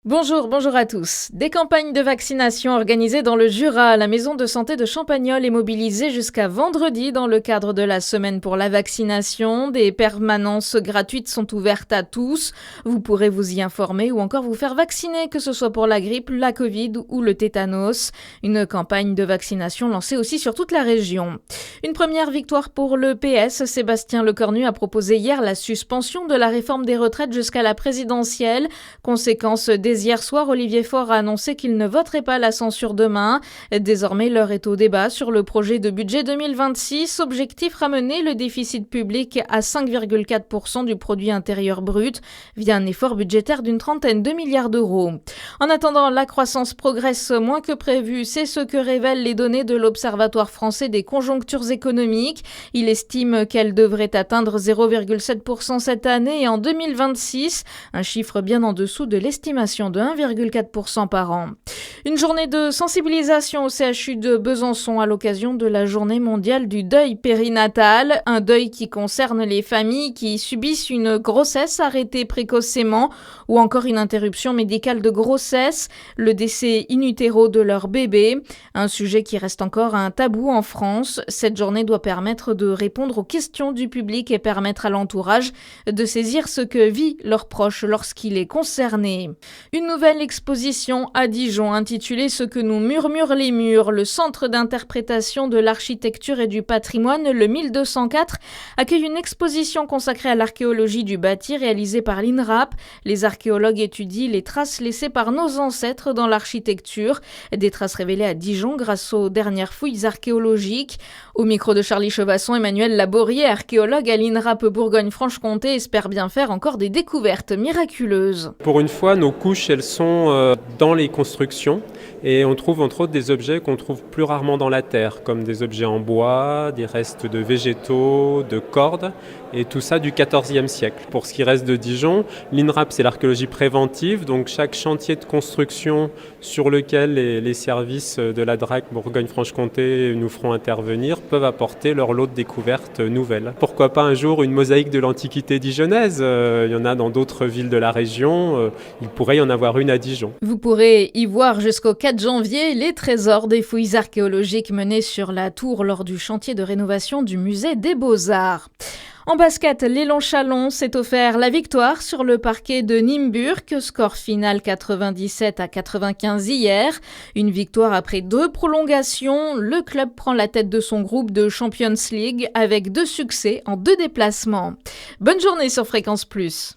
Bonjour à tous. Des campagnes de vaccination organisées dans le Jura. La maison de santé de Champagnole est mobilisée jusqu'à vendredi dans le cadre de la semaine pour la vaccination. Des permanences gratuites sont ouvertes à tous. Vous pourrez vous y informer ou encore vous faire vacciner, que ce soit pour la grippe, la Covid ou le tétanos. Une campagne de vaccination lancée aussi sur toute la région. Une première victoire pour le PS. Sébastien Lecornu a proposé hier la suspension de la réforme des retraites jusqu'à la présidentielle. Conséquence dès hier soir, Olivier Faure a annoncé qu'il ne voterait pas la censure demain. Désormais, l'heure est au débat sur le projet de budget 2026. Objectif, ramener le déficit public à 5,4% du produit intérieur brut via un effort budgétaire d'une trentaine de milliards d'euros. En attendant, la croissance progresse moins que prévu. C'est ce que révèlent les données de l'Observatoire français des conjonctures économiques. Il estime qu'elle devrait atteindre 0,7% cette année et en 2026, un chiffre bien en dessous de l'estimation de 1,4% par an. Une journée de sensibilisation au CHU de Besançon à l'occasion de la journée mondiale du deuil périnatal, un deuil qui concerne les familles qui subissent une grossesse arrêtée précocement ou encore une interruption médicale de grossesse, le décès in utero de leur bébé, un sujet qui reste encore un tabou en France. Cette journée doit permettre de répondre aux questions du public et permettre à l'entourage de saisir ce que vit leur proche lorsqu'il est concerné. Une nouvelle exposition à Dijon intitulée « Ce que nous murmurent les murs ». Le centre d'interprétation de l'architecture et du patrimoine, le 1204, accueille une exposition consacrée à l'archéologie du bâti réalisée par l'INRAP. Les archéologues étudient les traces laissées par nos ancêtres dans l'architecture. Des traces révélées à Dijon grâce aux dernières fouilles archéologiques. Au micro de Charlie Chevasson, Emmanuel Laborier, archéologue à l'INRAP Bourgogne-Franche-Comté, espère bien faire encore des découvertes miraculeuses. Pour une fois, nos couches, elles sont dans les constructions et on trouve entre autres des objets qu'on trouve plus rarement dans la terre, comme des objets en bois, des restes de végétaux, de cordes, et tout ça du XIVe siècle. Pour ce qui reste de Dijon, l'INRAP, c'est l'archéologie préventive, donc chaque chantier de construction sur lequel les services de la DRAC Bourgogne-Franche-Comté nous feront intervenir peuvent apporter leur lot de découvertes nouvelles. Pourquoi pas un jour une mosaïque de l'Antiquité dijonnaise, il y en a dans d'autres villes de la région, il pourrait y en avoir une à Dijon. Vous pourrez y voir jusqu'au 4 janvier les trésors des fouilles archéologiques menées sur la tour lors du chantier de rénovation du musée des Beaux-Arts. En basket, l'Élan Chalon s'est offert la victoire sur le parquet de Nimburg, score final 97-95 hier. Une victoire après 2 prolongations. Le club prend la tête de son groupe de Champions League avec 2 succès en 2 déplacements. Bonne journée sur Fréquence Plus.